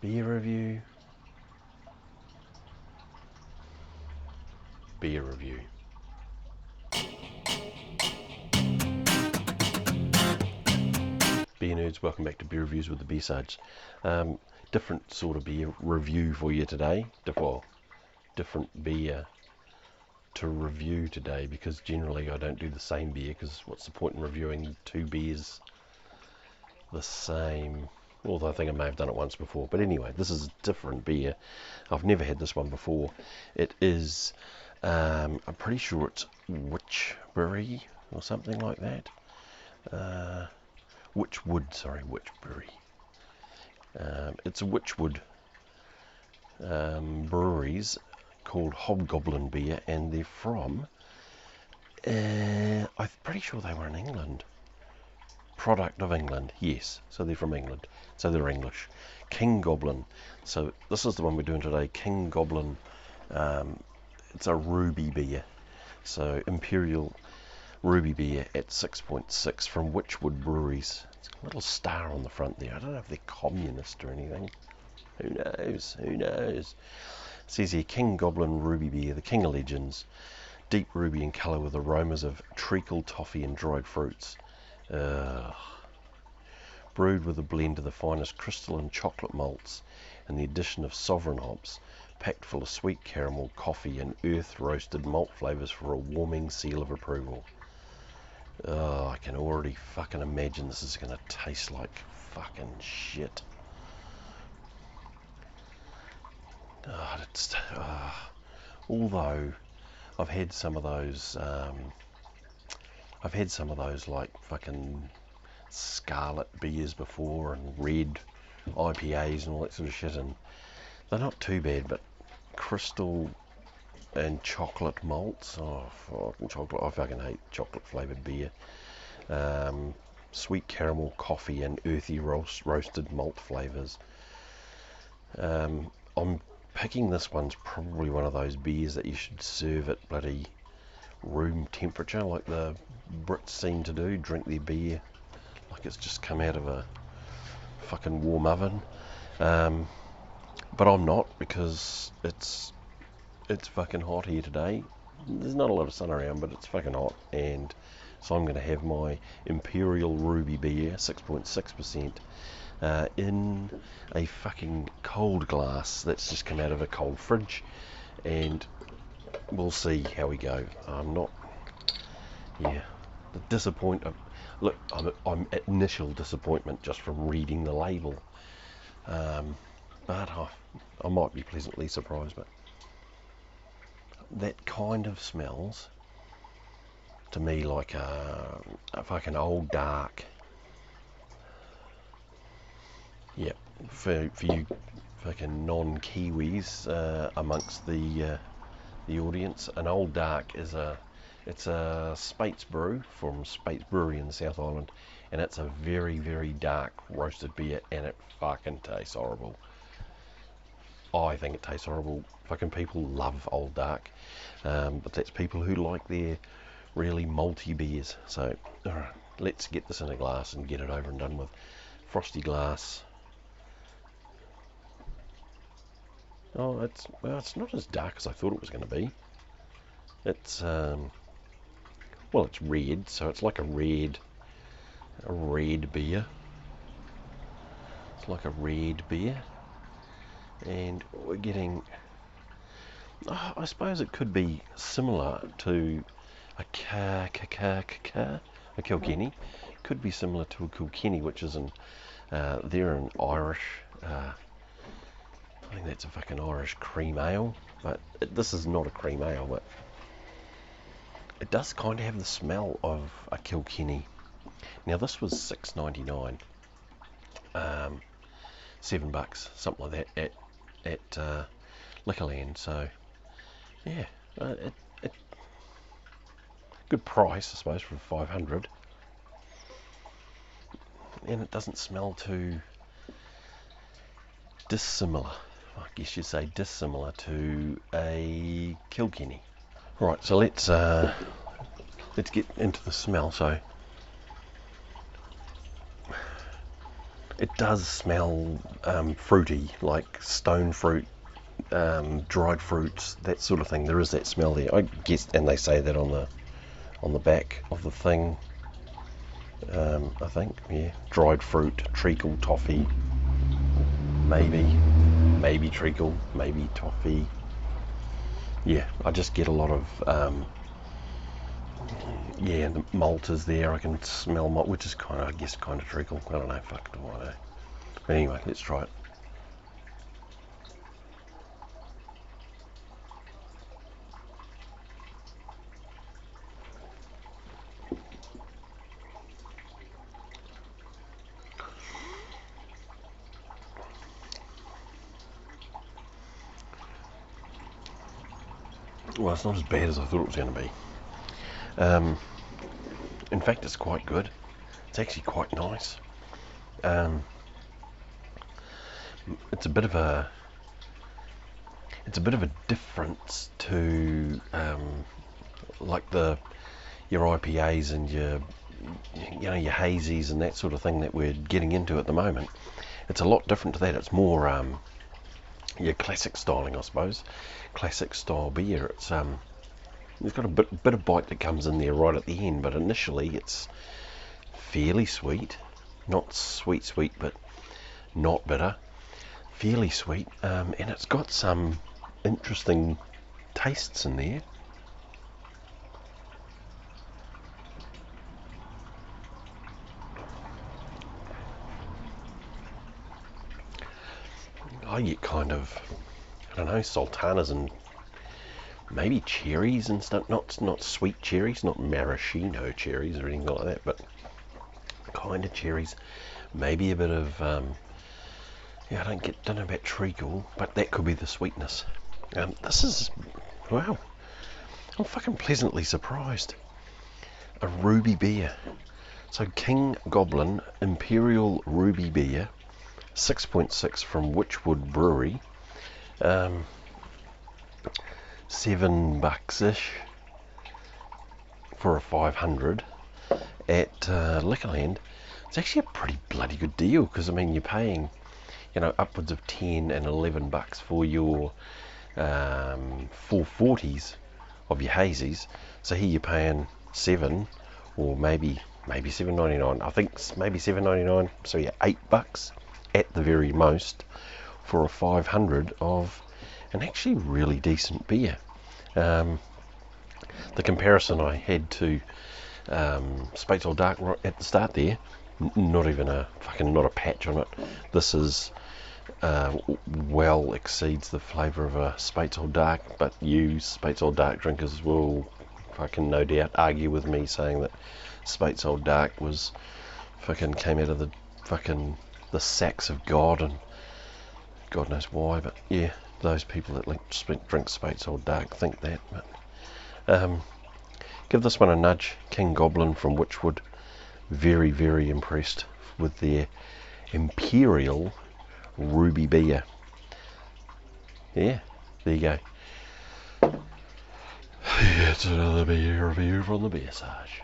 Beer review. Beer review. Beer nerds, welcome back to Beer Reviews with the B-Sides. Different sort of beer review for you today. Different beer to review today, because generally I don't do the same beer, because what's the point in reviewing two beers the same? Although I think I may have done it once before. But anyway, this is a different beer. I've never had this one before. It is, I'm pretty sure it's Witchberry or something like that. Witchwood, sorry, Witchberry. It's a Witchwood breweries called Hobgoblin Beer, and they're from, I'm pretty sure they were in England. Product of England, yes. So they're from England. So they're English. King Goblin. So this is the one we're doing today. King Goblin. It's a ruby beer. So Imperial ruby beer at 6.6 from Witchwood Breweries. It's a little star on the front there. I don't know if they're communist or anything. Who knows? Who knows? It says here, King Goblin ruby beer, the king of legends. Deep ruby in colour with aromas of treacle, toffee and dried fruits. Brewed with a blend of the finest crystalline chocolate malts and the addition of sovereign hops, packed full of sweet caramel, coffee and earth roasted malt flavours for a warming seal of approval. I can already fucking imagine this is going to taste like fucking shit. Although I've had some of those like fucking scarlet beers before, and red IPAs and all that sort of shit, and they're not too bad. But crystal and chocolate malts, fucking chocolate, I fucking hate chocolate flavoured beer. Sweet caramel, coffee and earthy roasted malt flavours. I'm picking this one's probably one of those beers that you should serve at bloody room temperature, like the Brits seem to do. Drink their beer like it's just come out of a fucking warm oven. But I'm not, because it's fucking hot here today. There's not a lot of sun around, but it's fucking hot, and so I'm going to have my Imperial ruby beer, 6.6%, in a fucking cold glass that's just come out of a cold fridge, and we'll see how we go. Look, I'm at initial disappointment just from reading the label, but I might be pleasantly surprised. But that kind of smells to me like a fucking old dark. Yeah, for you fucking non-Kiwis amongst the audience, an old dark is a Spates brew from Spates Brewery in the South Island, and it's a very, very dark roasted beer, and it fucking tastes horrible. I think it tastes horrible. Fucking people love old dark, but that's people who like their really malty beers. So, alright, let's get this in a glass and get it over and done with. Frosty glass. Oh, it's not as dark as I thought it was going to be. It's it's red, so it's like a red beer. It's like a red beer, and we're getting. I suppose it could be similar to a Kilkenny. Could be similar to a Kilkenny, which is they're an Irish. I think that's a fucking Irish cream ale, but this is not a cream ale, but it does kind of have the smell of a Kilkenny. Now this was $6.99, $7, something like that at Liquorland. So yeah, good price, I suppose, for 500, and it doesn't smell too dissimilar. I guess you'd say dissimilar to a Kilkenny. Right, so let's get into the smell. So It does smell fruity, like stone fruit, dried fruits, that sort of thing. There is that smell there, I guess, and they say that on the back of the thing. I think, yeah, dried fruit, treacle, toffee, maybe treacle, maybe toffee. Yeah, I just get a lot of yeah, the malt is there. I can smell malt, which is kind of, I guess, kind of treacle. I don't know, fuck, do I know? But anyway, let's try it. Well, it's not as bad as I thought it was going to be. In fact, it's quite good. It's actually quite nice. Um, it's a bit of a difference to like your IPAs and your your hazies and that sort of thing that we're getting into at the moment. It's a lot different to that. It's more your classic styling, I suppose. Classic style beer. It's got a bit of bite that comes in there right at the end, but initially it's fairly sweet, not sweet, but not bitter. Fairly sweet, and it's got some interesting tastes in there. I get kind of, I don't know, sultanas and maybe cherries and stuff. Not sweet cherries, not maraschino cherries or anything like that, but kind of cherries. Maybe a bit of yeah, don't know about treacle, but that could be the sweetness. This is, wow, I'm fucking pleasantly surprised. A ruby beer. So King Goblin Imperial Ruby Beer, 6.6 from Witchwood Brewery. $7 ish for a 500 at Liquorland. It's actually a pretty bloody good deal, because I mean, you're paying, upwards of 10 and $11 for your 440s of your hazies. So here you're paying 7, or maybe $7.99. I think maybe $7.99. So yeah, $8 at the very most for a 500 of an actually really decent beer. The comparison I had to Spates Old Dark right at the start there, not even not a patch on it. This is well exceeds the flavour of a Spates Old Dark, but you Spates Old Dark drinkers will fucking no doubt argue with me, saying that Spates Old Dark was fucking came out of the sacks of God, and God knows why. But yeah, those people that drink Spates Old Dark think that. But give this one a nudge. King Goblin from Witchwood. Very, very impressed with their Imperial Ruby Beer. Yeah, there you go. It's another beer review from the Beer Sarge.